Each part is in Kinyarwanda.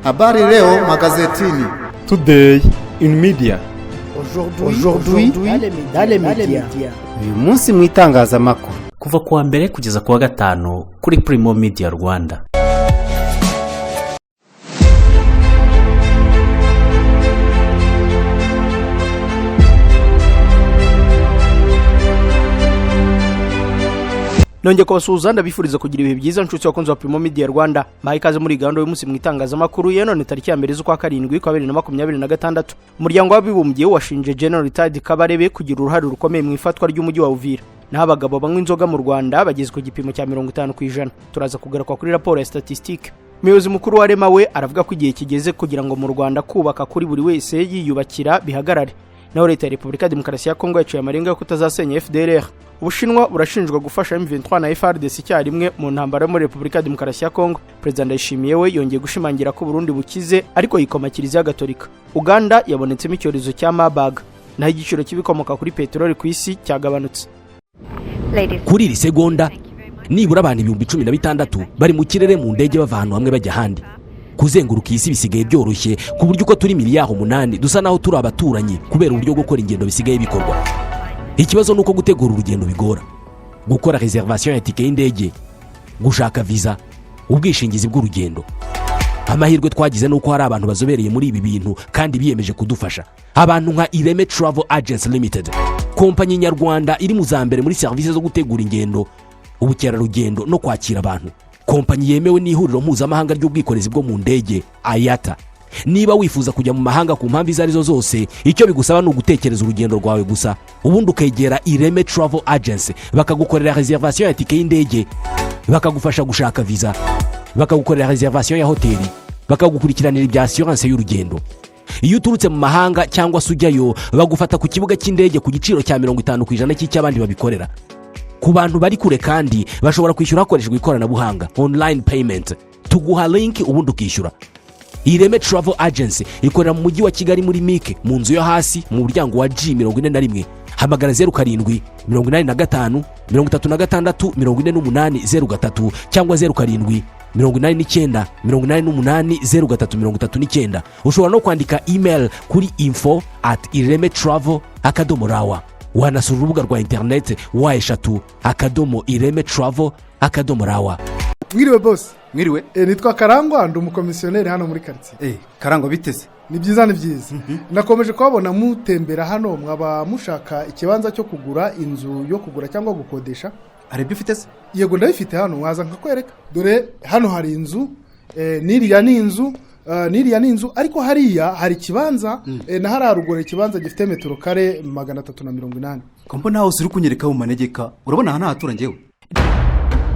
Habari leo magazetini. Today in media. Aujourd'hui dans les médias. Uyu munsi mu itangazamakuru. Kuva kuwa mbere kugeza kuwa gatanu kuri Primo Media Rwanda. Nonge kubasuhuza ndabifuriza kugira ibihe byiza nshuti wakunze wa Primo Media Rwanda. Maha ikaze muri gahunda y'umunsi mu itangazamakuru ya none tariki ya 2/7/2026. Umuryango w'abibumbye washinje General Retired Kabarebe kugira uruhare rukomeye mu ifatwa ry'umujyi wa Uvira. Naho abagabo banywa inzoga mu Rwanda bageze ku gipimo cya 50%. Turaza kugaruka kuri raporo ya statistique. Umuyobozi mukuru wa Rema we aravuga ko igihe kigeze kugira ngo mu Rwanda kubaka kuri buri wese yiyubakira bihagarare. Naho leta ya Repubulika Demokarasi ya Kongo yaciye amarenga yo kutazasenya FDLR. Ubushinwa burashinjwa gufasha M23 na FARDC icyarimwe mu ntambara muri Repubulika Demokarasi ya Kongo. President Ndayishimiye we yongeye gushimangira ko Burundi bukize ariko yikoma Kiliziya Gatolika. Uganda yabonetsemo icyorezo cya Marburg. Naho igiciro cy'ibikomoka kuri peteroli ku isi cyagabanutse. Kuri iri segonda nibura abantu 16,000 bari mu kirere mu ndege bava ahantu hamwe bajya ahandi. Kuzenguruka isi bisigaye byoroshye ku buryo uko turi miliyari 8 dusa naho turi abaturanyi kubera uburyo bwo gukora ingendo bisigaye bikorwa. Ikibazo nuko gutegura urugendo bigora. Gukora reservation ya tike y'indege, gushaka visa, ubwishingizi bw'urugendo. Amahirwe twagize nuko hari abantu bazobereye muri ibi bintu kandi biyemeje kudufasha. Abantu nka Ireme Travel Agents Limited, kompanyi nyarwanda iri mu zambere muri service zo gutegura ingendo, ubukerarugendo no kwakira abantu. Kompanyi yemewe n'ihuriro mpuzamahanga ry'ubwikorezi bwo mu ndege IATA. Niba wifuza kujya mu mahanga ku mpamvu izarizo zose, icyo bigusaba ni ugutekereza urugendo rwawe gusa. Ubundi ukegera Ireme Travel Agency bakagukorera reservation ya tike y'indege, bakagufasha gushaka visa, bakagukorera reservation ya hoteli, bakagukurikiranira ibya assurance y'urugendo. Iyo uturutse mu mahanga cyangwa sujyayo bagufata ku kibuga cy'indege ku giciro cya 50% cy'abandi babikorera. Ku bantu bari kure kandi bashobora kwishyura hakoreshejwe ikoranabuhanga online payment. Tuguha link ubundi ukishyura. Ireme Travel Agency ikorera mu mujyi wa Kigali muri Mike mu nzu yo hasi mu muryango wa G41. Hamagara 07 85 36 48 cyangwa 07 89 88 Ushobora no kwandika email kuri info@iremetravel.rawa. Wanasura urubuga rwa internet wa@iremetravel.rawa. Mwiriwe boss. Mwiriwe. Nitwa Karangwa ndi umukomisiyoneri hano muri quartier. Karangwa biteze. Ni byiza. Nakomeje kubabona mutembera hano mwaba mushaka ikibanza cyo kugura inzu yo kugura cyangwa gukodesha. Arebye ufite se? Yego ndabifite hano waza nkakwereka. Dore hano hari inzu, niriya ni inzu ariko hariya hari kibanza na hari harugore kibanza gifite metero kare 380. Kompo naho uri kunyereka mu manegeka. Urabona hano hatura ngewe.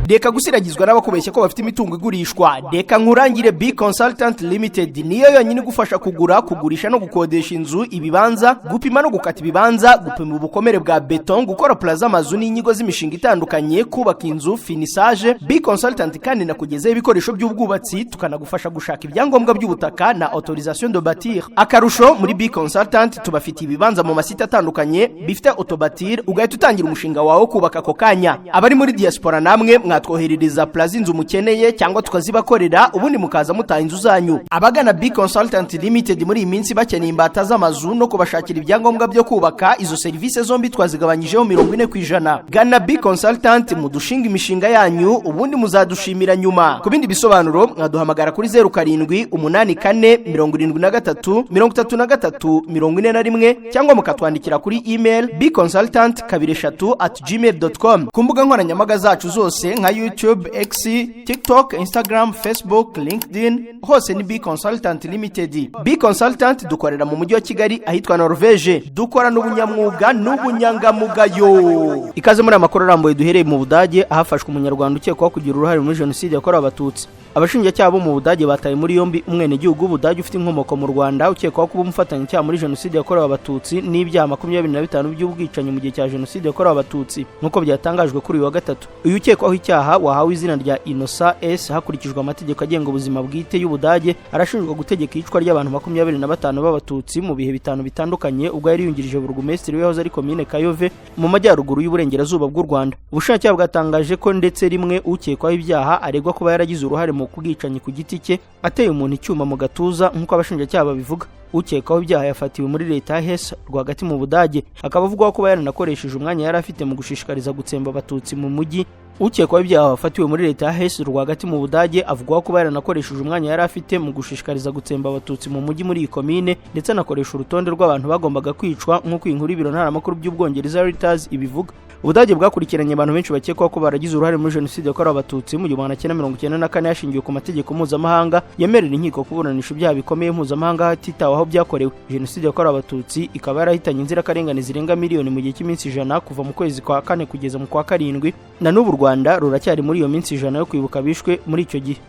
Deka gusiragizwa n'abakubeshya ko bafite imitungo igurishwa. Deka nkurangire B Consultant Limited niyo yonyine gufasha kugura, kugurisha no gukodesha inzu, ibibanza, gupima no gukata ibibanza, gupima ubukomere bwa beton, gukora plaza amazu n'inyigo z'imishinga itandukanye, kubaka inzu, finissage. B Consultant kandi nakugezeho ibikoresho by'ubwubatsi, tukanagufasha gushaka ibyangombwa by'ubutaka na autorisation de bâtir. Akarusho muri B Consultant tubafite ibibanza mu masite atandukanye bifite autobatir, ugahita utangira umushinga wawe kubaka ako kanya. Abari muri diaspora namwe twoherereza plaza inzu mukeneye cyangwa tukazibakorera ubundi mukaza mutaha inzu zanyu. Abagana B Consultant Limited muri iminsi bakeneye imbata z'amazu no kubashakira ibyangombwa byo kubaka, izo service zombi twazigabanyijeho 40%. Gana B Consultant mudushinga imishinga yanyu ubundi muzadushimira nyuma. Ku bindi bisobanuro mwaduhamagara kuri 07 84 73 33 41 cyangwa mukatwandikira kuri email bconsultant23@gmail.com. ku mbuga nkoranyambaga zacu zose nka YouTube, X, TikTok, Instagram, Facebook, LinkedIn, hose ni B Consultant Limited. B Consultant dukorera mu mujyi wa Kigali ahitwa Norvege. Dukora n'ubunyamwuga n'ubunyangamugayo. Ikaze muri amakuru arambuye duhereye mu Budage ahafashwe umunyarwanda ukekwaho kugira uruhare muri jenoside yakorewe Abatutsi. Abashinjacyaha bo mu Budage bataye muri yombi umwene gihugu w'Ubudage ufite inkomoko mu Rwanda ukekwaho kuba umufatanyacyaha muri jenoside yakorewe Abatutsi n'ibyaha 25 by'ubwicanyi mu gihe cya jenoside yakorewe Abatutsi nkuko byatangajwe kuri uyu wa gatatu. Uyu ukekwaho icyaha wahawe izina rya Innocent S hakurikijwe amategeko agenga ubuzima bwite y'Ubudage, arashinjwa gutegeka icwa ry'abantu 25 b'Abatutsi mu bihe bitanu bitandukanye ubwo yari yungirije burugumesitiri w'ahoze ari komine Kayove mu majyaruguru y'uburengerazuba bw'u Rwanda. Ubushinjacyaha bwatangaje ko ndetse rimwe ukekwaho ibyaha aregwa kuba yaragize uruhare mu bwicanyi ku giti cye ateye umuntu icyuma mu gatuza nk'uko abashinjacyaha babivuga. ukekwaho ibyaha yafatiwe muri leta ya Hesse rwagati mu Budage, akaba avugwaho kuba yaranakoresheje umwanya yari afite mu gushishikariza gutsemba abatutsi mu mujyi. ukekwaho ibyaha wafatiwe muri leta ya Hesse rwagati mu Budage avugwaho kuba yaranakoresheje umwanya yari afite mu gushishikariza gutsemba abatutsi mu mujyi muri iyi komine, ndetse anakoresha urutonde rw'abantu bagombaga kwicwa nk'uko inkuru y'ibiro ntaramakuru by'Ubwongereza Reuters ibivuga. Ubudage bwakurikiranye abantu benshi bakekwaho ko baragize uruhare muri jenoside yakorewe abatutsi mu 1994 hashingiwe ku mategeko mpuzamahanga yemerera inkiko kuburanisha ibyaha bikomeye mpuzamahanga hatitawe aho byakorewe. Jenoside yakorewe abatutsi ikaba yarahitanye inzirakarengane zirenga miliyoni mu gihe cy'iminsi 100 kuva mu kwezi kwa 4 kugeza mu kwa 7, na n'ubu u Rwanda ruracyari muri iyo minsi 100 yo kwibuka bishwe muri icyo gihe.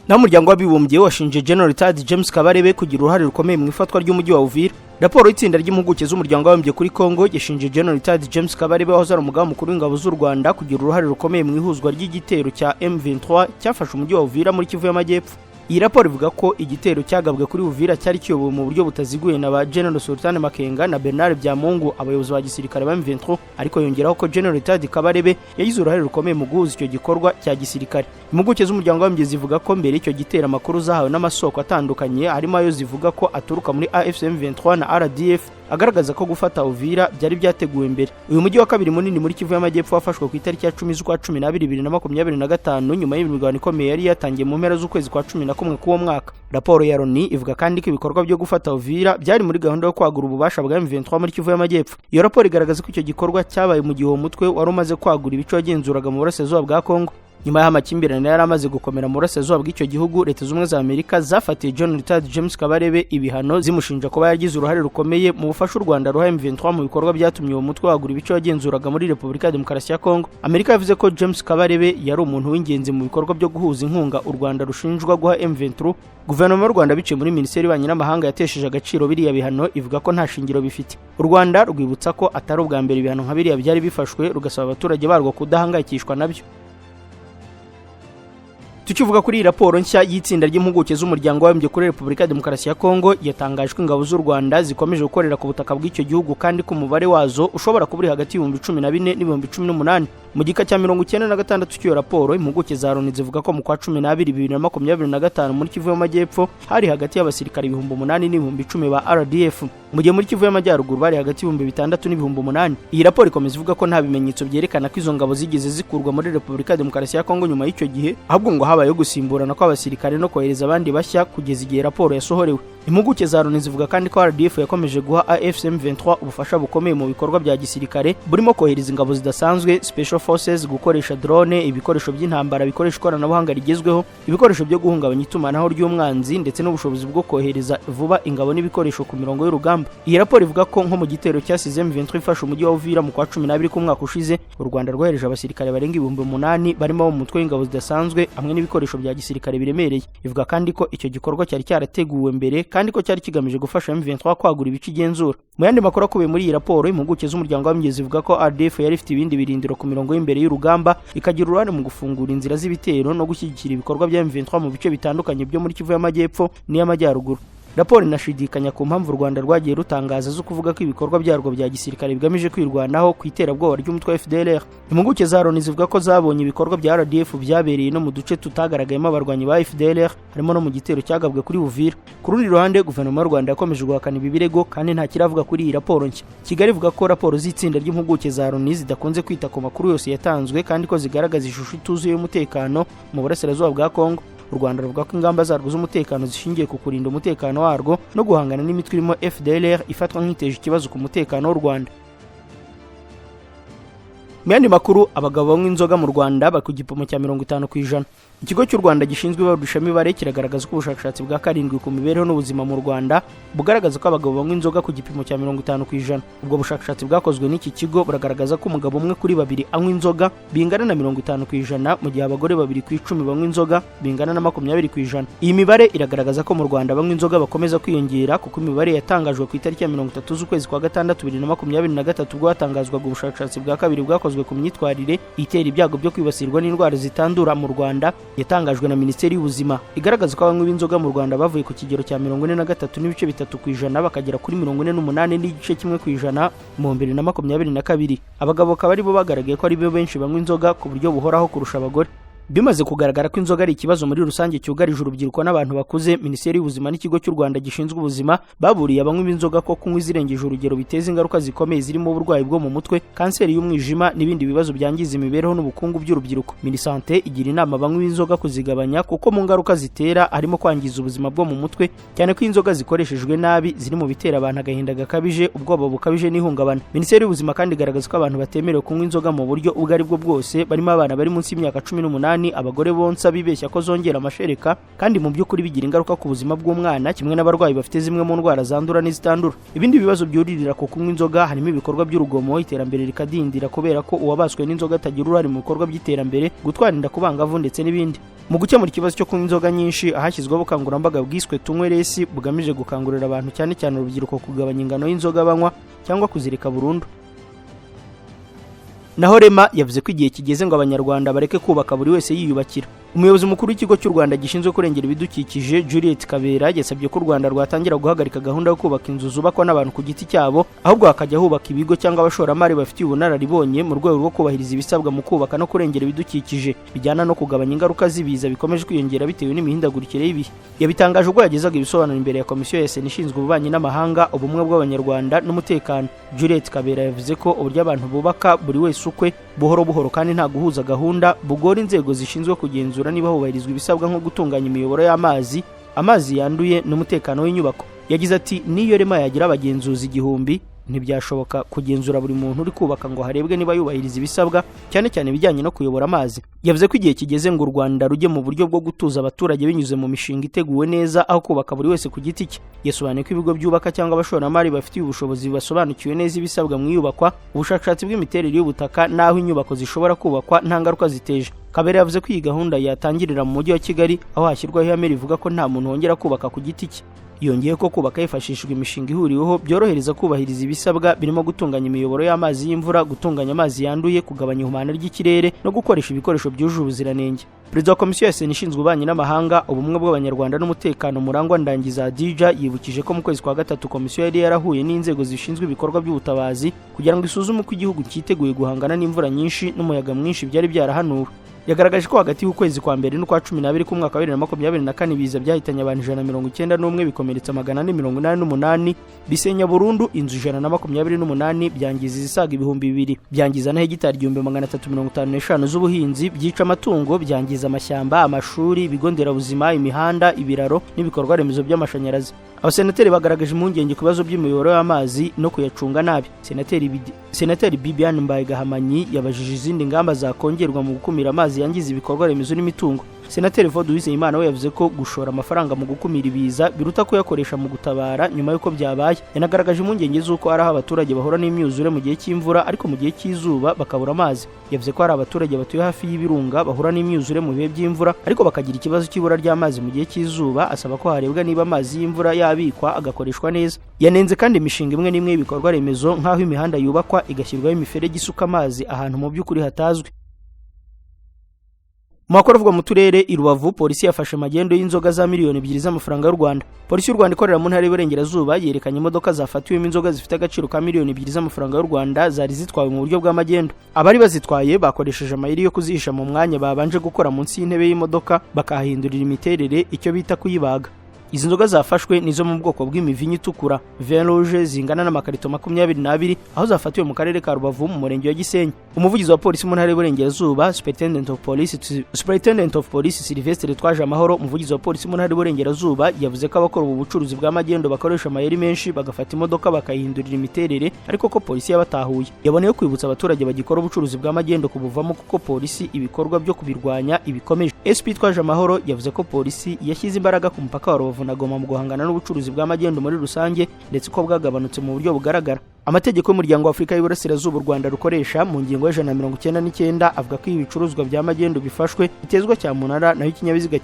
N'umuryango w'abibumbye washinje General Tad James Kabarebe kugira uruhare rukomeye mu ifatwa ry'umujyi wa Uvira. Raporo y'itsinda ry'impuguke z'umuryango w'abibumbye kuri Kongo yashinje General Tad James Kabarebe wahoze ari umugaba mukuru w'ingabo z'u Rwanda kugira uruhare rukomeye mu ihuzwa ry'igitero cya M23 cyafashe umujyi wa Uvira muri Kivu y'Amajyepfo. Iyi raporo ivuga ko igitero cyagabwe kuri Uvira cyari kiyobowe mu buryo butaziguye na ba General Sultan Makenga na Bernard Byamungu, abayobozi ba gisirikare ba M23, ariko yongeraho ko General Tad Kabarebe yagize uruhare rukomeye mu guhuza icyo gikorwa cya gisirikare. Impuguke z'umuryango w'abibumbye zivuga ko mbere icyo gitero amakuru zahawe n'amasoko atandukanye harimo ayo zivuga ko aturuka muri AFC M23 na RDF agaragaza ko gufata Uvira byari byateguwe mbere. Uyu mujyi wa kabiri munini muri Kivu y'Amajyepfo wafashwe ku itariki ya 10 z'ukwa 12 2025 nyuma y'imirwano ikomeye yari yatangiye mu mpera z'ukwezi kwa 11 k'uwo mwaka. Raporo ya Loni ivuga kandi ko ibikorwa byo gufata Uvira byari muri gahunda yo kwagura ububasha bwa M23 muri Kivu y'Amajyepfo. Iyo raporo igaragaza ko icyo gikorwa cyabaye mu gihe uwo mutwe wari umaze kwagura ibice wagenzuraga mu burasirazuba bwa Kongo. Nyuma y'amakimbirane yari amaze gukomera mu burasirazuba bw'icyo gihugu, Leta z'Ubumwe za Amerika zafatiye General Tad James Kabarebe ibihano zimushinja kuba yagize uruhare rukomeye mu bufasha u Rwanda ruha M23 mu bikorwa byatumye uwo mutwe wagura ibice wagenzuraga muri Repubulika ya Demokarasi ya Kongo. Amerika yavuze ko James Kabarebe yari umuntu w'ingenzi mu bikorwa byo guhuza inkunga u Rwanda rushinjwa guha M23. Guverinoma y'u Rwanda biciye muri Minisiteri y'Ububanyi n'Amahanga yatesheje agaciro biriya bihano, ivuga ko nta shingiro bifite. U Rwanda rwibutsa ko atari ubwa mbere ibihano nka biriya byari bifashwe, rugasaba abaturage barwo kudahangayikishwa nabyo. Tukivuga kuri raporo nshya y'itsinda ry'impuguke z'umuryango w'abibumbye kuri Repubulika ya Demokarasi ya Kongo, yatangajwe ingabo z'u Rwanda zikomeje gukorera ku butaka bw'icyo gihugu kandi ko umubare wazo ushobora kuba hagati y'14,000 n'18,000. Mu gika cya 96 cy'iyo raporo, impuguke za Loni zivuga ko mu kwa 12 2025 muri Kivu y'Amajyepfo hari hagati y'abasirikare 8,000 n'10,000 ba RDF, mu gihe muri Kivu y'Amajyaruguru bari hagati y'6,000 n'8,000. Iyi raporo ikomeza ivuga ko nta bimenyetso byerekana ko izo ngabo zigeze zikurwa muri Repubulika ya Demokarasi ya Kongo nyuma y'icyo gihe, ahubwo ngo habaye gusimburana kw'abasirikare no kohereza abandi bashya kugeza igihe raporo yasohorewe. Impuguke za Loni zivuga kandi ko RDF yakomeje guha AFC M23 ubufasha bukomeye mu bikorwa bya gisirikare, burimo kohereza ingabo zidasanzwe Special Forces, gukoresha drone, ibikoresho by'intambara bikoresha ikoranabuhanga rigezweho, ibikoresho byo guhungabanya itumanaho ry'umwanzi, ndetse n'ubushobozi bwo kohereza vuba ingabo n'ibikoresho ku mirongo y'urugamba. Iyi raporo ivuga ko nko mu gitero cyasize M23 ifashe umujyi wa Uvira mu kwa 12 k'umwaka ushize, u Rwanda rwohereje abasirikare barenga 8,000 barimo mu mutwe w'ingabo zidasanzwe hamwe n'ibikoresho bya gisirikare biremereye. Ivuga kandi ko icyo gikorwa cyari cyarateguwe mbere kandi ko cyari kigamije gufasha M23 kwagura ibice igenzura. Mu yandi makuru akubiye muri iyi raporo, impuguke z'umuryango w'abibumbye zivuga ko RDF yari ifite ibindi birindiro ku mirongo y'imbere y'urugamba, ikagira uruhare mu gufungura inzira z'ibitero no gushyigikira ibikorwa bya M23 mu bice bitandukanye byo muri Kivu y'Amajyepfo n'iy'Amajyaruguru. Raporo inashidikanya ku mpamvu u Rwanda rwagiye rutangaza zo kuvuga ko ibikorwa byarwo bya gisirikare bigamije kwirwanaho ku iterabwoba ry'umutwe wa FDLR. Impuguke za Loni zivuga ko zabonye ibikorwa bya RDF byabereye no mu duce tutagaragayemo abarwanyi ba FDLR, harimo no mu gitero cyagabwe kuri Uvira. Ku rundi ruhande, guverinoma y'u Rwanda yakomeje guhakana ibi birego kandi nta kiravuga kuri iyi raporo nshya. Kigali ivuga ko raporo z'itsinda ry'impuguke za Loni zidakunze kwita ku makuru yose yatanzwe kandi ko zigaragaza ishusho ituzuye y'umutekano mu burasirazuba bwa Kongo. U Rwanda ruvuga ko ingamba zarwo z'umutekano zishingiye ku kurinda umutekano warwo no guhangana n'imitwe irimo FDLR ifatwa nk'iteje ikibazo ku mutekano w'u Rwanda. Mu yandi makuru, abagabo banywa inzoga mu Rwanda bari ku gipimo cya 50%. Ikigo cy'u Rwanda gishinzwe ibarurishamibare kiragaragaza ko ubushakashatsi bwa 7 ku mibereho n'ubuzima mu Rwanda bugaragaza ko abagabo banywa inzoga ku gipimo cya 50%. Ubwo bushakashatsi bwakozwe n'iki kigo buragaragaza ko umugabo umwe kuri 2 anywa inzoga bingana na 50%, mu gihe abagore 2 ku 10 banywa inzoga bingana na 20%. Iyi mibare iragaragaza ko mu Rwanda banywa inzoga bakomeza kwiyongera, kuko imibare yatangajwe ku itariki ya 30 z'ukwezi kwa 6 2023 ubwo hatangazwaga ubushakashatsi bwa 2 bwakozwe ku myitwarire itera ibyago byo kwibasirwa n'indwara zitandura mu Rwanda, yatangajwe na Minisiteri y'Ubuzima. Igaragaza ko abanywi b'inzoga mu Rwanda bavuye ku kigero cya 43.3% bakagera kuri 48.1% mu 2022. Abagabo bakaba ari bo bagaragaye ko ari bo benshi banywa inzoga ku buryo buhoraho kurusha abagore. Bimaze kugaragara ko inzoga ari ikibazo muri rusange cyugarije urubyiruko n'abantu bakuze, Minisiteri y'Ubuzima n'ikigo cy'u Rwanda gishinzwe ubuzima baburiye abanywa inzoga ko kunywa izirengeje urugero biteza ingaruka zikomeye zirimo uburwayi bwo mu mutwe, kanseri y'umwijima n'ibindi bibazo byangiza imibereho n'ubukungu by'urubyiruko. Minisante igira inama abanywa inzoga kuzigabanya kuko mu ngaruka zitera harimo kwangiza ubuzima bwo mu mutwe, cyane ko inzoga zikoreshejwe nabi ziri mu bitera abantu agahinda gakabije, ubwoba bukabije n'ihungabana. Minisiteri y'Ubuzima kandi igaragaza ko abantu batemerewe kunywa inzoga mu buryo ubwo ari bwo bwose barimo abana bari munsi y'imyaka 18, abagore bonsa bibeshya ko zongera amashereka kandi mu by'ukuri bigira ingaruka ku buzima bw'umwana, kimwe n'abarwayi bafite zimwe mu ndwara zandura n'izitandura. Ibindi bibazo byuririra ku kunywa inzoga harimo ibikorwa by'urugomo, iterambere rikadindira kubera ko uwabaswe n'inzoga atagira uruhare mu bikorwa by'iterambere, gutwara inda ku bangavu ndetse n'ibindi. Mu gukemura ikibazo cyo kunywa inzoga nyinshi, ahashyizweho ubukangurambaga bwiswe Tunywe Resi bugamije gukangurira abantu cyane cyane urubyiruko kugabanya ingano y'inzoga banywa cyangwa kuzireka burundu. Naho Rema yavuze ko igihe kigeze ngo abanyarwanda bareke kubaka buri wese yiyubakira. Umuyobozi mukuru w'ikigo cy'u Rwanda gishinzwe kurengera ibidukikije Juliet Kabera yasabye ko u Rwanda rwatangira guhagarika gahunda yo kubaka inzu zubakwa n'abantu ku giti cyabo, ahubwo hakajya hubaka ibigo cyangwa abashoramari bafitiye ubunararibonye mu rwego rwo kubahiriza ibisabwa mu kubaka no kurengera ibidukikije bijyana no kugabanya ingaruka z'ibiza bikomeje kwiyongera bitewe n'imihindagurikire y'ibihe. Yabitangaje ubwo yagezaga ibisobanuro imbere ya komisiyo ya Sena ishinzwe ububanyi n'amahanga, ubumwe bw'abanyarwanda n'umutekano. Juliet Kabera yavuze ko uburyo abantu bubaka buri wese ukwe, buhoro buhoro kandi nta guhuza gahunda, bugora inzego zishinzwe kugenzura niba hubahirizwa ibisabwa nko gutunganya imiyoboro y'amazi, amazi yanduye n'umutekano w'inyubako. Yagize ati niyo Rema yagira abagenzuzi 1000 ntibyashoboka kugenzura buri muntu uri kubaka ngo harebwe niba yubahiriza ibisabwa, cyane cyane bijyanye no kuyobora amazi. Yavuze ko igihe kigeze ngo u Rwanda rujye mu buryo bwo gutuza abaturage binyuze mu mishinga iteguwe neza aho kubaka buri wese ku giti cye. Yasobanuye ko ibigo byubaka cyangwa abashoramari bafitiye ubushobozi basobanukiwe neza ibisabwa mu iyubakwa, ubushakashatsi bw'imiterere y'ubutaka n'aho inyubako zishobora kubakwa nta ngaruka ziteje. Kabera yavuze ko iyi gahunda yatangirira mu mujyi wa Kigali, aho hashyirwaho ihame rivuga ko nta muntu wongera kubaka ku giti cye. Yongeye ko kubaka hifashishijwe imishinga ihuriweho byorohereza kubahiriza ibisabwa birimo gutunganya imiyoboro y'amazi y'imvura, gutunganya amazi yanduye, kugabanya ihumana ry'ikirere no gukoresha ibikoresho byujuje ubuziranenge. Perezida wa komisiyo ya Sena ishinzwe ububanyi n'amahanga, ubumwe bw'abanyarwanda n'umutekano Murangwa Ndangiza Adija yibukije ko mu kwezi kwa gatatu komisiyo yari yarahuye n'inzego zishinzwe ibikorwa by'ubutabazi kugira ngo isuzume uko igihugu cyiteguye guhangana n'imvura nyinshi n'umuyaga mwinshi byari byarahanuwe. Yagaragaje ko hagati y'ukwezi kwa mbere n'ukwa 12 k'umwaka wa 2024 biza byahitanye abantu 191 bikomeretsa 488, bisenya burundu inzu 128, byangiza izisaga 2000, byangiza na hegitari 1355 z'ubuhinzi, byica amatungo, byangiza amashyamba, amashuri, ibigo nderabuzima, imihanda, ibiraro n'ibikorwa remezo by'amashanyarazi. Abasenateri bagaragaje impungenge ku bibazo by'imiyoboro y'amazi no kuyacunga nabi. Senateri Bibiane Mbaye-Gahamanyi yabajije izindi ngamba zakongerwa mu gukumira amazi yangiza ibikorwa remezo n'imitungo. Senateri Vode Uwizeyimana we yavuze ko gushora amafaranga mu gukumira ibiza biruta kuyakoresha mu gutabara nyuma y'uko byabaye. Yanagaragaje impungenge z'uko ari aho abaturage bahura n'imyuzure mu gihe cy'imvura ariko mu gihe cy'izuba bakabura amazi. Yavuze ko hari abaturage batuye hafi y'ibirunga bahura n'imyuzure mu bihe by'imvura ariko bakagira ikibazo cy'ibura ry'amazi mu gihe cy'izuba, asaba ko harebwa niba amazi y'imvura yabikwa agakoreshwa neza. Yanenze kandi imishinga imwe n'imwe y'ibikorwa remezo nk'aho imihanda yubakwa igashyirwaho imiferege isuka amazi ahantu mu by'ukuri hatazwi. Makuru avuga mu turere i Rubavu, polisi yafashe magendo y'inzoga za miliyoni 2 z'amafaranga y'u Rwanda. Polisi y'u Rwanda ikorera mu ntara y'Iburengerazuba yerekanye imodoka zafatiwemo inzoga zifite agaciro ka miliyoni 2 z'amafaranga y'u Rwanda zari zitwawe mu buryo bwa magendo. Abari bazitwaye bakoresheje amayeri yo kuzihisha mu mwanya babanje gukora munsi y'intebe y'imodoka bakahindurira imiterere, icyo bita kuyibaga. Izi nzoga zafashwe nizo mu bwoko bw'imivinyo itukura vin rouge zingana n'amakarito 22 aho zafatiwe mu karere ka Rubavu mu murenge wa Gisenyi. Umuvugizi wa polisi mu ntara y'Iburengerazuba Superintendent of Police Sylvestre Twaje Amahoro, umuvugizi wa polisi mu ntara y'Iburengerazuba yavuze ko abakora ubu bucuruzi bwa magendo bakoresha amayeri menshi bagafata imodoka bakayihindurira imiterere ariko ko polisi yabatahuye. Yaboneye kwibutsa abaturage bagikora ubucuruzi bwa magendo kubuvamo kuko polisi ibikorwa byo kubirwanya ibikomeje. SP Twaje Amahoro yavuze ko polisi yashyize imbaraga ku mupaka wa Rubavu na Goma mu guhangana n'ubucuruzi bwa magendo muri rusange ndetse ko bwagabanutse mu buryo bugaragara. Amategeko y'umuryango wa Afurika y'Iburasirazuba u Rwanda rukoresha mu ngingo ya 199 avuga ko ibicuruzwa bya magendo bifashwe bitezwa cyamunara naho ikinyabiziga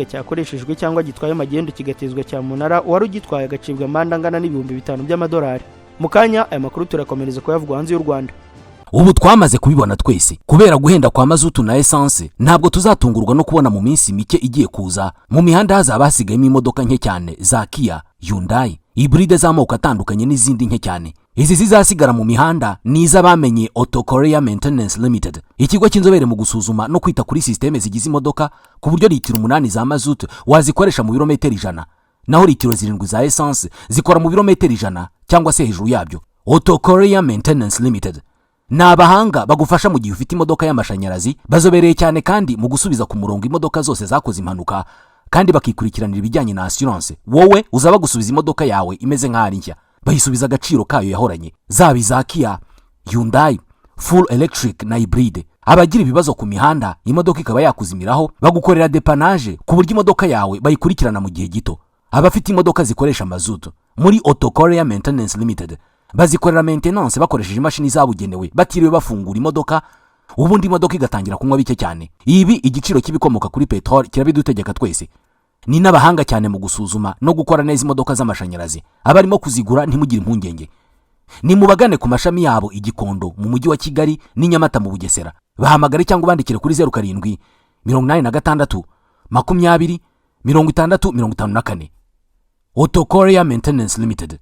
cyakoreshejwe cyangwa gitwaye magendo kigatezwa cyamunara, wari ugitwaye agacibwa amande angana n'ibihumbi 5 by'amadolari. Mu kanya aya makuru turakomereza kuyavugwa hanze y'u Rwanda. Ubu twamaze kubibona twese kubera guhenda kwa mazutu na essence, ntabwo tuzatungurwa no kubona mu minsi mike igiye kuza mu mihanda hazaba hasigayemo imodoka nke cyane za Kia, Hyundai, hybride z'amoko atandukanye n'izindi nke cyane. izi zizasigara mu mihanda ni iz'abamenye Auto Korea Maintenance Limited, ikigo cy'inzobere mu gusuzuma no kwita kuri systeme zigize imodoka ku buryo litiro 8 za mazutu wazikoresha mu birometero 100, naho litiro 7 za essence zikora mu birometero 100 cyangwa se hejuru yabyo. Auto Korea Maintenance Limited ni abahanga bagufasha mu gihe ufite imodoka y'amashanyarazi, bazobereye cyane kandi mu gusubiza ku murongo imodoka zose zakoze impanuka, kandi bakikurikiranira ibijyanye na assurance. Wowe uzaba gusubiza imodoka yawe imeze nk'ari nshya, bayisubiza agaciro kayo yahoranye, zaba iza Kia, Hyundai, full electric na hybrid. Abagira ibibazo ku mihanda imodoka ikaba yakuzimiraho, bagukorera dépannage ku buryo imodoka yawe bayikurikirana mu gihe gito. Abafite imodoka zikoresha mazutu muri Auto Korea Maintenance Limited bazikorera maintenance bakoresheje imashini zabugenewe, batiriwe bafungura imodoka, ubundi imodoka igatangira kunywa bike cyane. Ibi igiciro kibikomoka kuri petrol kirabidutegeka twese. Ni n'abahanga cyane mu gusuzuma no gukora neza imodoka z'amashanyarazi. Abarimo kuzigura ntimugire impungenge, ni mubagane ku mashami yabo i Gikondo mu mujyi wa Kigali ni Nyamata mu Bugesera. Bahamagare cyangwa bandikire kuri 07 86 20 6054. Auto Korea Maintenance Limited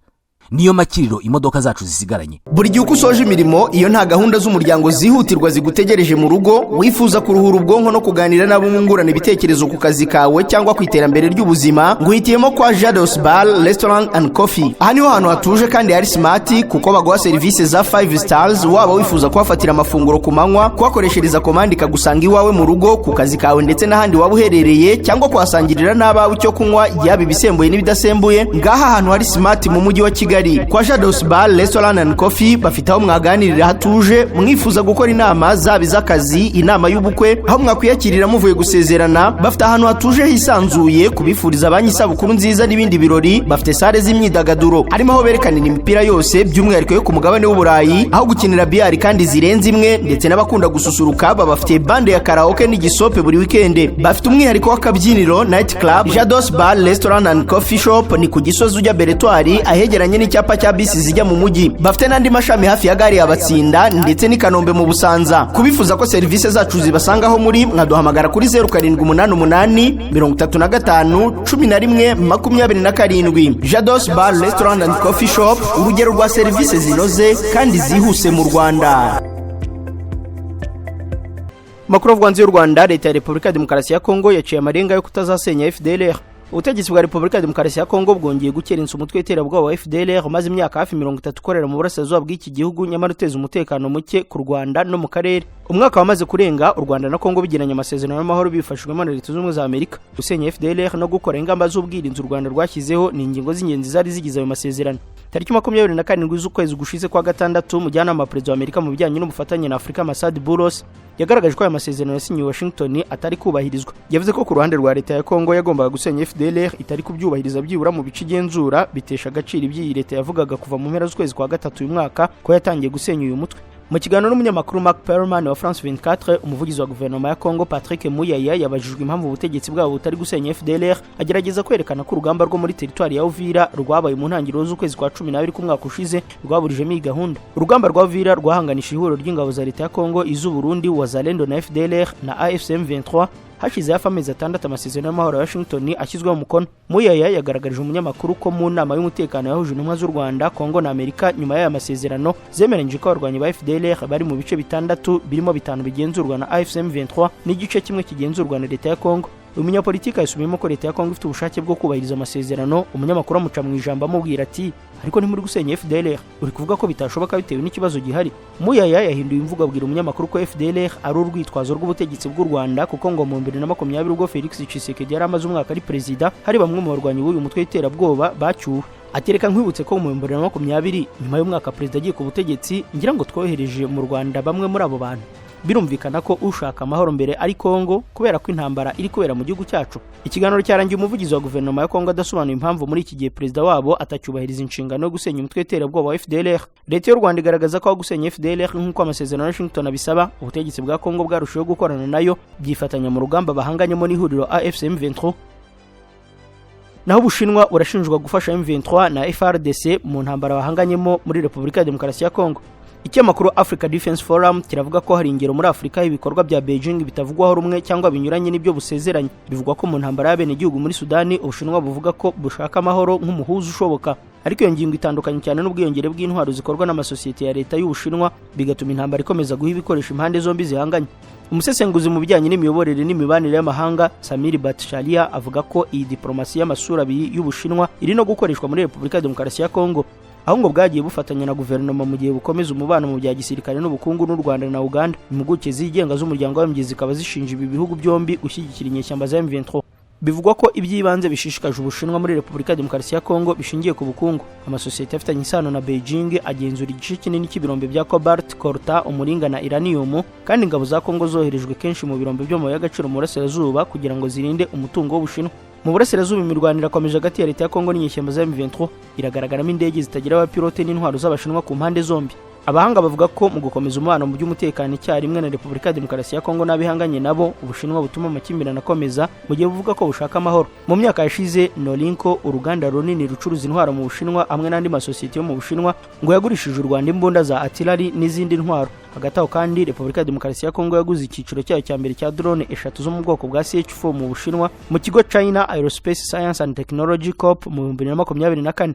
niyo makiriro imodoka zacu zisigaranye. Buri gihe uko usoje imirimo, iyo nta gahunda z'umuryango zihutirwa zigutegereje mu rugo, wifuza kuruhura ubwonko no kuganira nabo mwungurana ibitekerezo ku kazi kawe cyangwa ku iterambere ry'ubuzima, nguhitiyemo kwa Jados Bar Restaurant and Coffee. Aha niho hantu hatuje kandi hari smart, kuko baguha serivisi za 5 stars. Waba wifuza kuhafatira amafunguro ku manywa, kuhakoreshereza komandi ikagusanga iwawe mu rugo, ku kazi kawe ndetse n'ahandi waba uherereye, cyangwa kuhasangirira n'abawe icyo kunywa yaba ibisembuye n'ibidasembuye, ngaha ahantu hari smart mu mujyi wa Kigali. Kwa Jados Bar Restaurant and Coffee bafite aho mwaganirira hatuje, mwifuza gukora inama zaba iz'akazi, inama y'ubukwe, aho mwakwiyakirira muvuye gusezerana. Bafite ahantu hatuje hisanzuye kubifuriza abanyi isabukuru nziza n'ibindi birori. Bafite sale z'imyidagaduro, harimo aho berekanira imipira yose by'umwihariko yo ku mugabane w'Uburayi, aho gukinira biyari kandi zirenze imwe, ndetse n'abakunda gususuruka bafite bande ya karaoke n'igisope buri weekend. Bafite umwihariko w'akabyiniro night club. Jados Bar Restaurant and Coffee Shop ni ku Gisozi ujya Beretwari ahegeranye n'icyapa cya bisi zijya mu mujyi. Bafite n'andi mashami hafi ya gari y'Abatsinda ndetse n'i Kanombe mu Busanza. Kubifuza ko serivisi zacu zibasangaho muri, mwaduhamagara kuri 0788 35 11 27. Jados Bar Restaurant and Coffee Shop, urugero rwa serivisi zinoze kandi zihuse mu Rwanda. Makuru y'u Rwanda. Leta ya Repubulika ya Demokarasi ya Kongo yaciye amarenga yo kutazasenya FDLR. Ubutegetsi bwa Repubulika ya Demokarasi ya Kongo bwongeye gukera insu umutwe w'iterabwoba wa FDLR umaze imyaka hafi 30 ukorera mu burasirazuba bw'iki gihugu, nyamara uteza umutekano muke ku Rwanda no mu karere. Umwaka wamaze kurenga, u Rwanda na Kongo bigiranye amasezerano y'amahoro bifashijwemo na Leta Zunze Ubumwe za Amerika. Gusenya FDLR no gukora ingamba z'ubwirinzi u Rwanda rwashyizeho ni ingingo z'ingenzi zari zigize ayo masezerano. Tariki 27 z'ukwezi gushize kwa gatandatu, mujyanama wa Perezida wa Amerika mu bijyanye n'ubufatanye na Afrika Masad Boulos yagaragaje ko aya masezerano yasinyiwe Washington atari kubahirizwa. Yavuze ko ku ruhande rwa Leta ya Kongo yagombaga gusenya FDLR itari kubyubahiriza byibura mu bice igenzura, bitesha agaciro iby'iyi Leta yavugaga kuva mu mpera z'ukwezi kwa gatatu uyu mwaka ko yatangiye gusenya uyu mutwe. Mu kiganiro n'umunyamakuru Mark Perlman wa France 24, umuvugizi wa guverinoma ya Kongo Patrick Muyaya yabajijwe impamvu ubutegetsi bwabo butari gusenya FDLR, agerageza kwerekana ko urugamba rwo muri teritwari ya Uvira rwabaye mu ntangiriro z'ukwezi kwa 12 ku mwaka ushize rwaburijemo iyi gahunda. Urugamba rwa Uvira rwahanganishije ihuriro ry'ingabo za Leta ya Kongo, iz'u Burundi, Wazalendo na FDLR na AFC M23 hashize hafi amezi 6 amasezerano y'amahoro ya Washington ashyizweho umukono. Muyaya yagaragarije umunyamakuru ko mu nama y'umutekano yahuje intumwa z'u Rwanda, Kongo na Amerika nyuma y'aya masezerano zemeranyije ko abarwanyi ba FDLR bari mu bice 6 birimo 5 bigenzurwa na AFC M23 n'igice kimwe kigenzurwa na Leta ya Kongo. Umunyapolitika yasubiyemo ko Leta ya Kongo ifite ubushake bwo kubahiriza amasezerano. Umunyamakuru amuca mu ijambo amubwira ati, ariko ntimuri gusenya FDLR, uri kuvuga ko bitashoboka bitewe n'ikibazo gihari. Muyaya yahinduye imvugo abwira umunyamakuru ko FDLR ari urwitwazo rw'ubutegetsi bw'u Rwanda, kuko ngo mu 2020 ubwo Felix Tshisekedi yari amaze umwaka ari perezida, hari bamwe mu barwanyi b'uyu mutwe w'iterabwoba bacyuwe. Atereka nkwibutse ko mu 2020 nyuma y'umwaka perezida agiye ku butegetsi, ngira ngo twohereje mu Rwanda bamwe muri abo bantu. Birumvikana ko ushaka amahoro mbere ari Kongo kubera ko intambara iri kubera mu gihugu cyacu. Ikiganiro cyarangiye umuvugizi wa guverinoma ya Kongo adasobanuye impamvu muri iki gihe perezida wabo atacyubahiriza inshingano yo gusenya umutwe w'iterabwoba wa FDLR. Leta y'u Rwanda igaragaza ko gusenya FDLR nk'uko amasezerano ya Washington abisaba, ubutegetsi bwa Kongo bwarushijeho gukorana nayo byifatanya mu rugamba bahanganyemo n'ihuriro AFC M23. Naho Bushinwa burashinjwa gufasha M23 na FARDC mu ntambara bahanganyemo muri Repubulika ya Demokarasi ya Kongo. Ikinyamakuru Africa Defense Forum kiravuga ko hari ingero muri Afrika y'ibikorwa bya Beijing bitavugwaho rumwe cyangwa binyuranye n'ibyo busezeranye. Bivugwa ko mu ntambara y'abene igihugu muri Sudani, Ubushinwa buvuga ko bushaka amahoro nk'umuhuza ushoboka. ariko iyo ngingo itandukanye cyane n'ubwiyongere bw'intwaro zikorwa n'amasosiyete ya leta y'Ubushinwa bigatuma intambara ikomeza guha ibikoresho impande zombi zihanganye. Umusesenguzi mu bijyanye n'imiyoborere n'imibanire y'amahanga Samir Batshalia avuga ko iyi diplomasi y'amasura abiri y'Ubushinwa iri no gukoreshwa muri Repubulika ya Demokarasi ya Kongo, aho ngo bwagiye bufatanya na guverinoma mu gihe bukomeza umubano mu bya gisirikare n'ubukungu n'u Rwanda na Uganda. Impuguke zigenga z'umuryango w'abimbyi zikaba zishinja ibi bihugu byombi gushyigikira inyeshyamba za M23. Bivugwa ko iby'ibanze bishishikaje Ubushinwa muri Repubulika ya Demokarasi ya Kongo bishingiye ku bukungu. Amasosiyete afitanye isano na Beijing agenzura igice kinini cy'ibirombe bya cobalt, coltan, umuringa na uranium, kandi ingabo za Kongo zoherejwe kenshi mu birombe byo mu y'agaciro mu burasirazuba kugira ngo zirinde umutungo w'Ubushinwa. Mu burasirazuba imirwanire irakomeje hagati ya leta ya Kongo n'inyeshyamba za M23, iragaragaramo indege zitagira abapilote n'intwaro z'Abashinwa ku mpande zombi. Abahanga bavuga ko mu gukomeza umubano mu by'umutekano icyarimwe na Repubulika ya Demokarasi ya Kongo n'abihanganye nabo, Ubushinwa butuma amakimbirane akomeza mu gihe buvuga ko bushaka amahoro. Mu myaka yashize Norinco, uruganda runini rucuruza intwaro mu Bushinwa hamwe n'andi masosiyete yo mu Bushinwa, ngo yagurishije u Rwanda imbunda za artillery n'izindi ntwaro. Hagati aho kandi Repubulika ya Demokarasi ya Kongo yaguze icyiciro cyayo cya mbere cya drone 3 zo mu bwoko bwa CH4 mu Bushinwa mu kigo China Aerospace Science and Technology Corp mu 2024.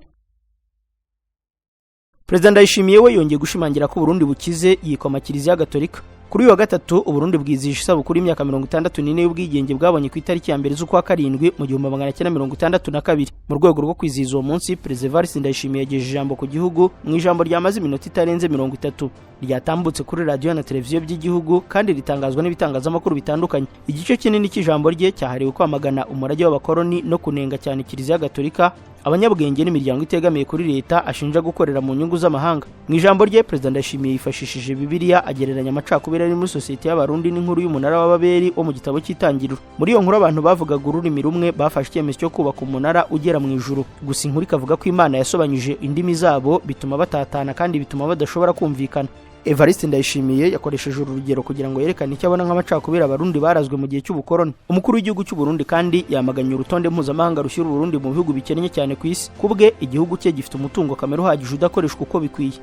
Perezida Ndayishimiye we yongeye gushimangira ko Burundi bukize yikoma Kiliziya Gatolika. Kuri uyu wa gatatu Uburundi bwizihije isabukuru y'imyaka 64 y'ubwigenge bwabonye ku itariki ya mbere z'ukwa karindwi mu 1962. Mu rwego rwo kwizihiza uwo munsi, Perezida Evariste Ndayishimiye yagejeje ijambo ku gihugu mu ijambo ryamaze iminota itarenze 30. Ryatambutse kuri radio na televiziyo by'igihugu kandi ritangazwa n'ibitangazamakuru bitandukanye. Igice kinini cy'ijambo rye cyahariwe kwamagana umurage w'abakoloni no kunenga cyane Kiliziya Gatolika, abanyabwenge n'imiryango itegamiye kuri leta ashinja gukorera mu nyungu z'amahanga. Mu ijambo rye, Perezida Ndayishimiye yifashishije Bibiliya agereranya amacakubiri ari muri sosiyete y'Abarundi n'inkuru y'umunara w'Ababeri wo mu gitabo cy'Itangiriro. Muri iyo nkuru abantu bavugaga ururimi rumwe bafashe icyemezo cyo kubaka umunara ugera mu ijuru. Gusa inkuru ikavuga ko Imana yasobanyije indimi zabo bituma batatana kandi bituma badashobora kumvikana. Evariste Ndayishimiye yakoresheje uru rugero kugira ngo yerekane icyo abona nk'amacakubiri Abarundi barazwe mu gihe cy'ubukoloni. Umukuru w'igihugu cy'u Burundi kandi yamaganye urutonde mpuzamahanga rushyira Burundi mu bihugu bikennye cyane ku isi. Kubwe igihugu cye gifite umutungo kamere uhagije udakoreshwa uko bikwiye.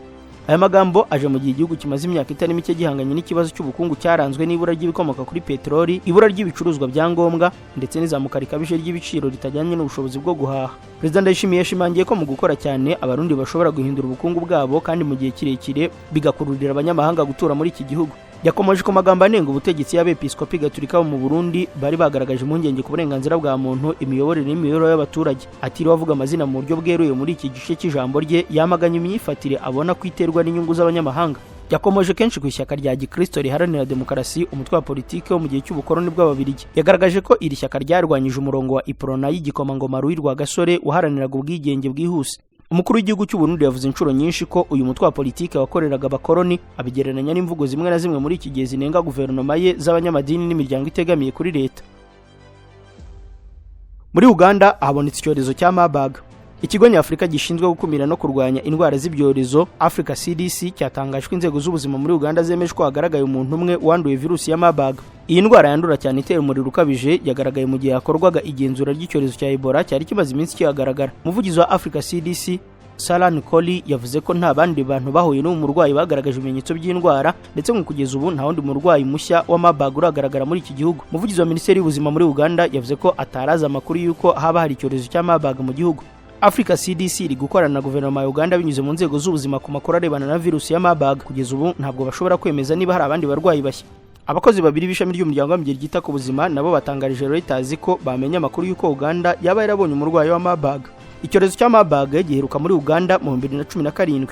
Aya magambo aje mu gihe igihugu kimaze imyaka itari mike gihanganye n'ikibazo cy'ubukungu cyaranzwe n'ibura ry'ibikomoka kuri peteroli, ibura ry'ibicuruzwa bya ngombwa ndetse n'izamuka rikabije ry'ibiciro ritajyanye n'ubushobozi bwo guhaha. Perezida Ndayishimiye yashimangiye ko mu gukora cyane Abarundi bashobora guhindura ubukungu bwabo kandi mu gihe kirekire bigakururira abanyamahanga gutura muri iki gihugu. Yakomeje ku magambo anenga ubutegetsi y'abepiskopi Gatolika mu Burundi bari bagaragaje impungenge ku burenganzira bwa muntu, imiyoborere n'imibereho y'abaturage. Atiriwe avuga amazina mu buryo bweruye muri iki gice cy'ijambo rye, yamaganye imyifatire abona kwiterwa n'inyungu z'abanyamahanga. Yakomeje kenshi ku ishyaka rya Gikristo riharanira demokarasi, umutwe wa politiki wo mu gihe cy'ubukoloni bw'Ababiligi. Yagaragaje ko iri shyaka ryarwanyije umurongo wa Iprona y'igikomangoma Louis Rwagasore waharaniraga ubwigenge bwihuse. Umukuru w'igihugu cy'u Burundi yavuze inshuro nyinshi ko uyu mutwe wa politiki wakoreraga abakoloni, abigereranya n'imvugo zimwe na zimwe muri iki gihe zinenga guverinoma ye, z'abanyamadini n'imiryango itegamiye kuri leta. Muri Uganda habonetse icyorezo cya Marburg. Ikigo nyafurika gishinzwe gukumira no kurwanya indwara z'ibyorezo Africa CDC cyatangaje ko inzego z'ubuzima muri Uganda zemeje ko hagaragaye umuntu umwe wanduye virusi ya Marburg. Iyi ndwara yandura cyane itera umuriro ukabije yagaragaye mu gihe hakorwaga igenzura ry'icyorezo cya Ebola cyari kimaze iminsi kihagaragara. Umuvugizi wa Africa CDC Sarah Nicole yavuze ko nta bandi bantu bahuye n'uwo murwayi bagaragaje ibimenyetso by'indwara ndetse ngo kugeza ubu nta wundi murwayi mushya wa Marburg uragaragara muri iki gihugu. Umuvugizi wa Minisiteri y'Ubuzima muri Uganda yavuze ko ataraza amakuru y'uko haba hari icyorezo cya Marburg mu gihugu. Africa CDC iri gukorana na guverinoma ya Uganda binyuze mu nzego z'ubuzima ku makuru arebana na virusi ya Marburg. Kugeza ubu ntabwo bashobora kwemeza niba hari abandi barwayi bashya. Abakozi babiri b'ishami ry'umuryango w'abimbyi ryita ku buzima nabo batangarije Reuters ko bamenye amakuru y'uko Uganda yaba yarabonye umurwayi wa Marburg. Icyorezo cya Marburg giheruka muri Uganda mu 2017.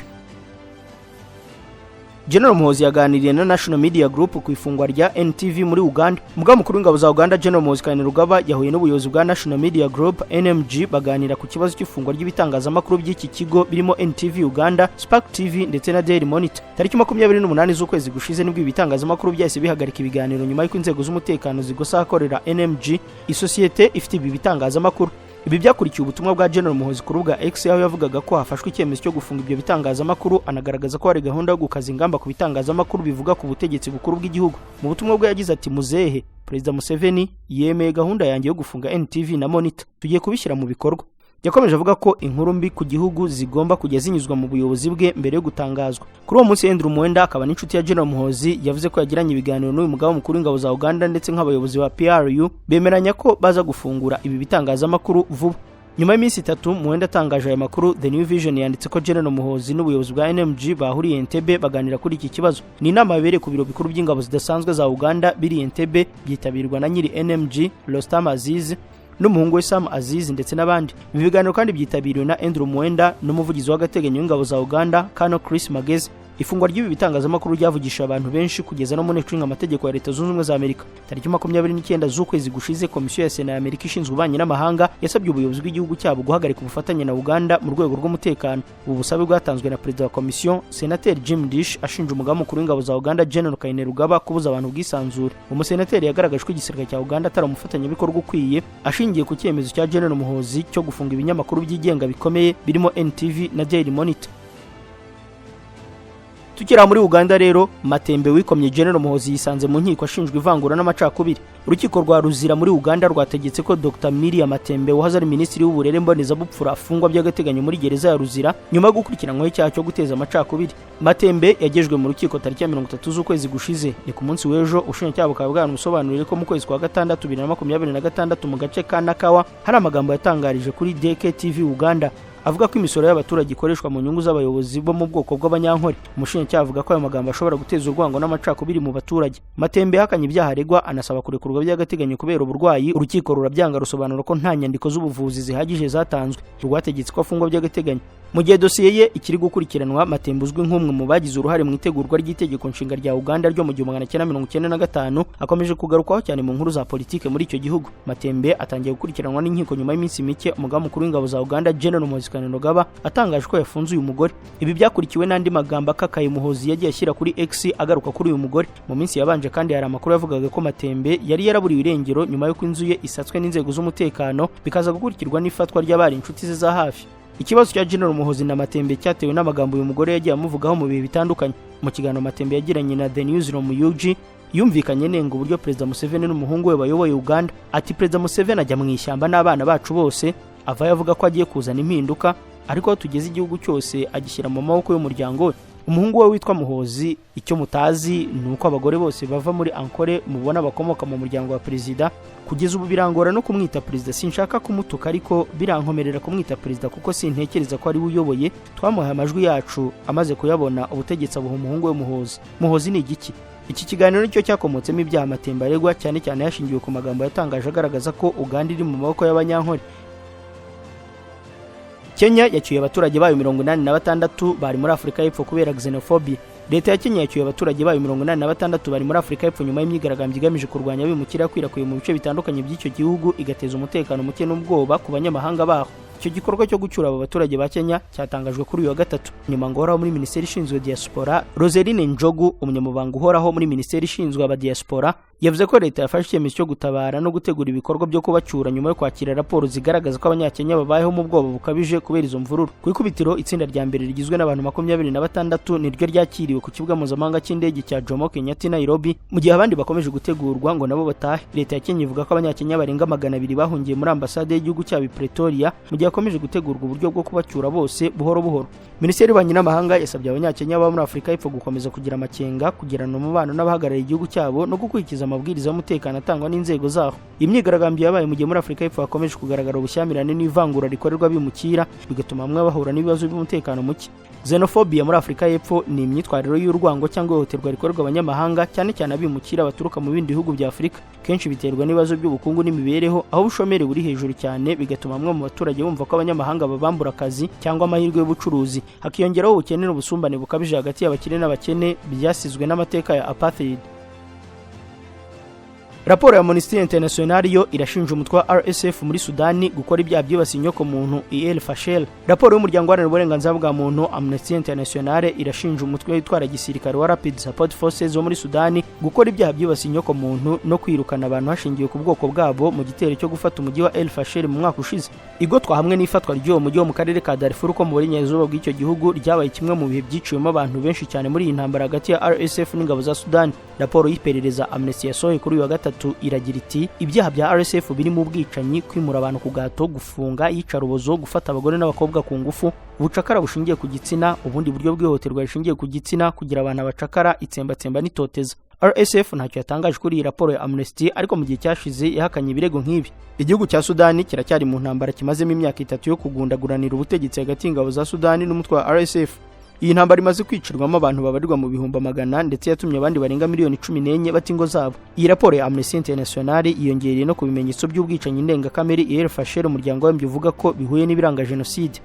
General Muhoozi yaganiriye na National Media Group ku ifungwa rya NTV muri Uganda. Umugaba mukuru w'ingabo za Uganda General Muhoozi Kainerugaba yahuye n'ubuyobozi bwa National Media Group NMG baganira ku kibazo cy'ifungwa ry'ibitangazamakuru by'iki kigo birimo NTV Uganda, Spark TV ndetse na Daily Monitor. Tariki 28 z'ukwezi gushize nibwo ibitangazamakuru byahise bihagarika ibiganiro nyuma y'uko inzego z'umutekano zigosa akorera NMG, isosiyete ifite ibi bitangazamakuru. Ibi byakurikiye ubutumwa bwa General Muhoozi ku rubuga X aho yavugaga ko hafashwe icyemezo cyo gufunga ibyo bitangazamakuru, anagaragaza ko hari gahunda yo gukaza ingamba ku bitangazamakuru bivuga ku butegetsi bukuru bw'igihugu. Mu butumwa bwe yagize ati muzehe Perezida Museveni yemeye gahunda yanjye yo gufunga NTV na Monitor, tugiye kubishyira mu bikorwa. Yakomeje avuga ko inkuru mbi ku gihugu zigomba kujya zinyuzwa mu buyobozi bwe mbere yo gutangazwa. Kuri uwo munsi Andrew Mwenda akaba n'inshuti ya General Muhoozi yavuze ko yagiranye ibiganiro n'uyu mugaba mukuru w'ingabo za Uganda ndetse nk'abayobozi ba PRU bemeranya ko baza gufungura ibi bitangazamakuru vuba. nyuma y'iminsi 3 Muwenda atangaje aya makuru, The New Vision yanditse ko General Muhoozi n'ubuyobozi bwa NMG bahuriye Entebbe baganira kuri iki kibazo. Ni inama yabereye ku biro bikuru by'ingabo zidasanzwe za Uganda biri Entebbe, byitabirwa na nyiri NMG Rostam Aziz n'umuhungu we Sam Aziz ndetse n'abandi. Ibi biganiro kandi byitabiriwe na Andrew Muwenda n'umuvugizi w'agateganyo w'ingabo za Uganda Colonel Chris Magezi. Ifungwa ry'ibi bitangazamakuru ryavugishije abantu benshi kugeza no mu nteko ishinga amategeko ya Leta Zunze Ubumwe za Amerika. Tariki 29 z'ukwezi gushize, Komisiyo ya Sena ya Amerika ishinzwe ububanyi n'amahanga yasabye ubuyobozi bw'igihugu cyabo guhagarika ubufatanye na Uganda mu rwego rw'umutekano. Ubu busabe bwatanzwe na Perezida wa Komisiyo, Senateri Jim Dish, ashinja umugaba mukuru w'ingabo za Uganda General Kainerugaba kubuza abantu ubwisanzure. Umusenateri yagaragaje ko igisirikare cya Uganda atari umufatanyabikorwa ukwiye, ashingiye ku cyemezo cya General Muhoozi cyo gufunga ibinyamakuru byigenga bikomeye birimo NTV na Daily Monitor. Tukira muri Uganda rero, Matembe wikomye General Muhoozi yisanze mu nkiko ashinjwa ivangura n'amacakubiri. Urukiko rwa Ruzira muri Uganda rwategetse ko Dr. Miriam Matembe wahoze ari Minisitiri w'Uburere Mbonezabupfura afungwa by'agateganyo muri gereza ya Ruzira nyuma yo gukurikiranwaho icyaha cyo guteza amacakubiri. Matembe yagejwe mu rukiko tariki ya 30 z'ukwezi gushize. Ni ku munsi w'ejo ubushinjacyaha bukaba bwanamusobanuriye ko mu kwezi kwa gatandatu 2026 mu gace ka Nakawa hari amagambo yatangarije kuri DKTV Uganda avuga ko imisoro y'abaturage ikoreshwa mu nyungu z'abayobozi bo mu bwoko bw'abanyankore. Umushinjacyaha avuga ko ayo magambo ashobora guteza urwango n'amacakubiri mu baturage. Matembe hakanye ibyaha aregwa, anasaba kurekurwa by'agateganyo kubera uburwayi. Urukiko rurabyanga rusobanura ko nta nyandiko z'ubuvuzi zihagije zatanzwe. Rwategetse ko afungwa by'agateganyo. Mu gihe dosiye ye ikiri gukurikiranwa, Matembe uzwi nk'umwe mu bagize uruhare mu itegurwa ry'itegeko nshinga rya Uganda ryo mu 1995 akomeje kugarukwaho cyane mu nkuru za politike muri icyo gihugu. Matembe atangiye gukurikiranwa n'inkiko nyuma y'iminsi mike umugaba mukuru w'ingabo za Uganda General Muhoozi Kainerugaba atangaje ko yafunze uyu mugore. Ibi byakurikiwe n'andi magambo akakaye Muhoozi yagiye ashyira kuri X agaruka kuri uyu mugore. Mu minsi yabanje kandi hari amakuru yavugaga ko Matembe yari yaraburiwe irengero nyuma yo kw'inzu ye isatswe n'inzego z'umutekano, bikaza gukurikirwa n'ifatwa ry'abari inshuti ze za hafi. Ikibazo cya General Muhoozi na Matembe cyatewe n'amagambo uyu mugore yagiye amuvugaho mu bihe bitandukanye. Mu kiganiro Matembe yagiranye na The Newsroom UG, yumvikanye nenga uburyo Perezida Museveni n'umuhungu we bayoboye Uganda. Ati Perezida Museveni ajya mu ishyamba n'abana bacu bose, avayo avuga ko agiye kuzana impinduka, ariko tugeze igihugu cyose agishyira mu maboko y'umuryango we. Umuhungu we witwa Muhoozi, icyo mutazi nuko abagore bose bava muri Ankole mubona bakomoka mu muryango wa Perezida. Kugeza ubu birangora no kumwita Perezida, sinshaka kumutuka ariko birankomerera kumwita Perezida kuko sintekereza ko ari uyoboye. Twamuhaye amajwi yacu, amaze kuyabona ubutegetsi abuha umuhungu we Muhoozi. Muhoozi ni igiki? Iki kiganiro nicyo cyakomotsemo ibyaha Matembe aregwa, cyane cyane yashingiwe ku magambo yatangaje agaragaza ko Uganda iri mu maboko y'abanyankore. Kenya yacyuye abaturage bayo 86 bari muri Afrika y'Epfo kubera xenophobia. Leta ya Kenya yacyuye abaturage bayo 86 bari muri Afrika y'Epfo nyuma y'imyigaragambyo igamije kurwanya abimukira kwirakwira mu bice bitandukanye by'icyo gihugu, igateza umutekano muke n'ubwoba ku banyamahanga baho. Icyo gikorwa cyo gucyura aba baturage ba Kenya cyatangajwe kuri uyu wa gatatu. Nyuma ngo muri Minisiteri ishinzwe diaspora, Roseline Njogu, umunyamabanga uhoraho muri Minisiteri ishinzwe aba diaspora, yavuze ko leta yafashe icyemezo cyo gutabara no gutegura ibikorwa byo kubacyura nyuma yo kwakira raporo zigaragaza ko abanyakenya babayeho mu bwoba bukabije kubera izo mvururu. Ku ikubitiro itsinda rya mbere rigizwe n'abantu 26 niryo ryakiriwe ku kibuga mpuzamahanga cy'indege cya Jomo Kenyatta i Nairobi, mu gihe abandi bakomeje gutegurwa ngo nabo batahe. Leta ya Kenya ivuga ko abanyakenya barenga 200 bahungiye muri ambasade y'igihugu cyabo i Pretoria, mu gihe akomeje gutegurwa uburyo bwo kubacyura bose buhoro buhoro. Minisiteri y'Ububanyi n'Amahanga yasabye abanyakenya baba muri Afrika y'Epfo gukomeza kugira amakenga, kugirana umubano n'abahagarariye igihugu cyabo no gukurikiza amabwiriza y'umutekano atangwa n'inzego zaho. Imyigaragambyo yabaye mu gihe muri Afrika y'Epfo hakomeje kugaragara ubushyamirane n'ivangura rikorerwa bimukira, bigatuma bamwe bahura n'ibibazo by'umutekano muke. Xenophobia muri Afrika y'Epfo ni imyitwarire y'urwango cyangwa ihohoterwa rikorerwa abanyamahanga, cyane cyane abimukira baturuka mu bindi bihugu bya Afrika. Kenshi biterwa n'ibibazo by'ubukungu n'imibereho, aho ubushomeri buri hejuru cyane, bigatuma bamwe mu baturage bumva ko abanyamahanga babambura akazi cyangwa amahirwe y'ubucuruzi. Hakiyongeraho ubukene n'ubusumbane bukabije hagati y'abakire n'abakene byasizwe n'amateka ya apartheid. Raporo ya Amnesty International yo irashinja umutwe wa RSF muri Sudani gukora ibyaha byibasiye inyoko muntu El Fashel. Raporo y'umuryango w'abantu uburenganzira bwa muntu Amnesty International irashinja umutwe witwara gisirikare wa Rapid Support Forces wo muri Sudani gukora ibyaha byibasiye inyoko muntu no kwirukana abantu hashingiwe ku bwoko bwabo mu gitero cyo gufata umujyi wa El Fashel mu mwaka ushize. Igotwa hamwe n'ifatwa ry'uwo mujyi wo mu karere ka Darfur ko mu burengerazuba bw'icyo gihugu ryabaye kimwe mu bihe byiciwemo abantu benshi cyane muri iyi ntambara hagati ya RSF n'ingabo za Sudani. Raporo y'iperereza Amnesty yasohoye kuri uyu wa gatatu iragira iti ibyaha bya RSF birimo ubwicanyi, kwimura abantu ku gahato, gufunga, iyicarubozo, gufata abagore n'abakobwa ku ngufu, ubucakara bushingiye ku gitsina, ubundi buryo bw'ihohoterwa rishingiye ku gitsina, kugira abantu abacakara, itsembatsemba n'itoteza. RSF ntacyo yatangaje kuri iyi raporo ya Amnesty, ariko mu gihe cyashize yahakanye ibirego nk'ibi. Igihugu cya Sudani kiracyari mu ntambara kimazemo imyaka 3 yo kugundaguranira ubutegetsi hagati y'ingabo za Sudani n'umutwe wa RSF. Iyi ntambara imaze kwicirwamo abantu babarirwa mu bihumbi amagana, ndetse yatumye abandi barenga miliyoni 14 bata ingo zabo. Iyi raporo ya Amnesty International yiyongereye no ku bimenyetso by'ubwicanyi ndengakamere yafashe umuryango w'abyo uvuga ko bihuye n'ibiranga jenoside.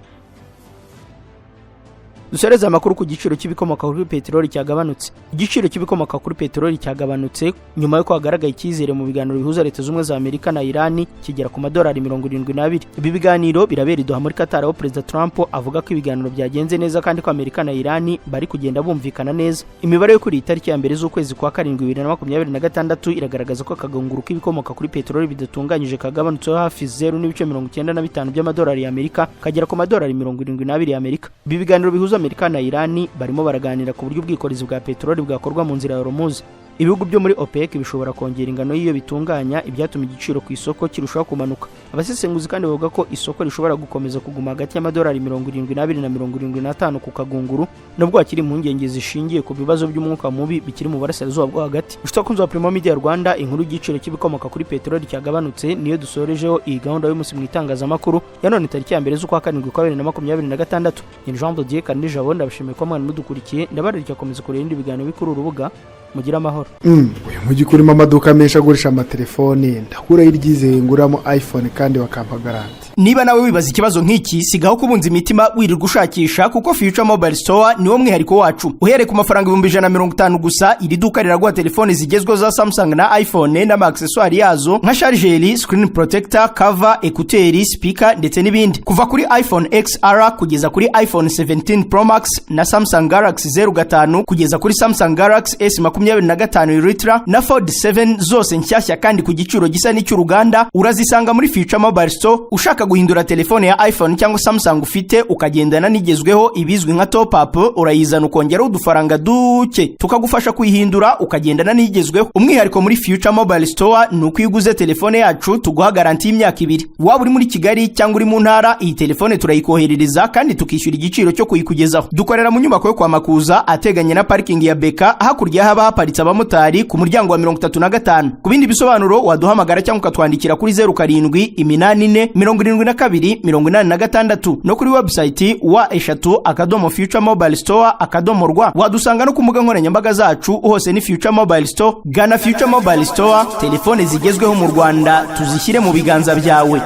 Dusoreza amakuru ku giciro cy'ibikomoka kuri peteroli cyagabanutse. Igiciro cy'ibikomoka kuri peteroli cyagabanutse nyuma yo kwagaragaye icyizere mu biganiro bihuza Leta z'Ubumwe za Amerika na Iran kigera ku madolari 72. Ibi biganiro birabera i Doha muri Qatar, aho President Trump avuga ko ibiganiro byagenze neza kandi ko Amerika na Iran bari kugenda bumvikana neza. Imibare yo kuri itariki ya mbere z'ukwezi kwa 7 2026 iragaragaza ko akagunguru k'ibikomoka kuri peteroli bidatunganyije kagabanutseho hafi 0.95 by'amadolari ya Amerika kagera ku madolari 72 ya Amerika. Ibi biganiro bihuza Amerika na Iran barimo baraganira ku buryo ubwikorezi bwa peteroli bwakorwa mu nzira ya Hormuz. Ibihugu byo muri OPEC bishobora kongera ingano y'iyo bitunganya, ibyatuma igiciro ku isoko kirushaho kumanuka. Abasesenguzi kandi bavuga ko isoko rishobora gukomeza kuguma hagati y'amadolari 72 na 75 ku kagunguru, nubwo hakiri impungenge zishingiye ku bibazo by'umwuka mubi bikiri mu burasirazuba bwo hagati. Ushobora wa Primo Media Rwanda, inkuru y'igiciro cy'ibikomoka kuri peteroli cyagabanutse niyo dusorejeho iyi gahunda y'umunsi mu itangazamakuru ya none tariki ya mbere z'ukwa 7 2026. Ni Jean Dodier kandi Jabo, ndabashimiye ko mwana mudukurikiye, ndabararika komeza kureba ibindi biganiro bikuru urubuga. Mugira amahoro. Uyu mujyi kurimo amaduka menshi agurisha amatelefoni, ndakura iryizeye nguramo iPhone kandi bakampa garanti. Niba nawe wibaza ikibazo nk'iki, sigaho kubunza imitima wirirwa ushakisha, kuko Future Mobile Store niwo mwihariko wacu. Uhereye ku mafaranga 150 gusa, iri duka riraguha telefoni zigezweho za Samsung na iPhone n'ama accessoires yazo nka charger, screen protector, cover, écouteurs, speaker ndetse n'ibindi. Kuva kuri iPhone XR kugeza kuri iPhone 17 Pro Max na Samsung Galaxy 05 kugeza kuri Samsung Galaxy S25 Ultra na Fold 7 zose nshyashya kandi ku giciro gisa n'icy'uruganda, urazisanga muri Future Mobile Store. Ushaka guhindura telefone ya iPhone cyangwa Samsung ufite ukagendana n'igezweho ibizwi nka top up, urayizana ukongeraho udufaranga duke tukagufasha kuyihindura ukagendana n'igezweho. Umwihariko muri Future Mobile Store ni uko iguze telefone yacu tuguha garanti y'imyaka 2. Waba uri muri Kigali cyangwa uri mu ntara, iyi telefone turayikoherereza kandi tukishyura igiciro cyo kuyikugezaho. Dukorera mu nyubako yo kwa Makuza ateganye na parking ya Beka, hakurya haba haparitse abamotari ku muryango wa 35. Ku bindi bisobanuro waduhamagara cyangwa ukatwandikira kuri 07887286 no kuri website wa@futuremobile-store.rw. Wadusanga no ku mbuga nkoranyambaga zacu hose ni Future Mobile Store. Gana Future Mobile Store, telefone zigezweho mu Rwanda tuzishyire mu biganza byawe.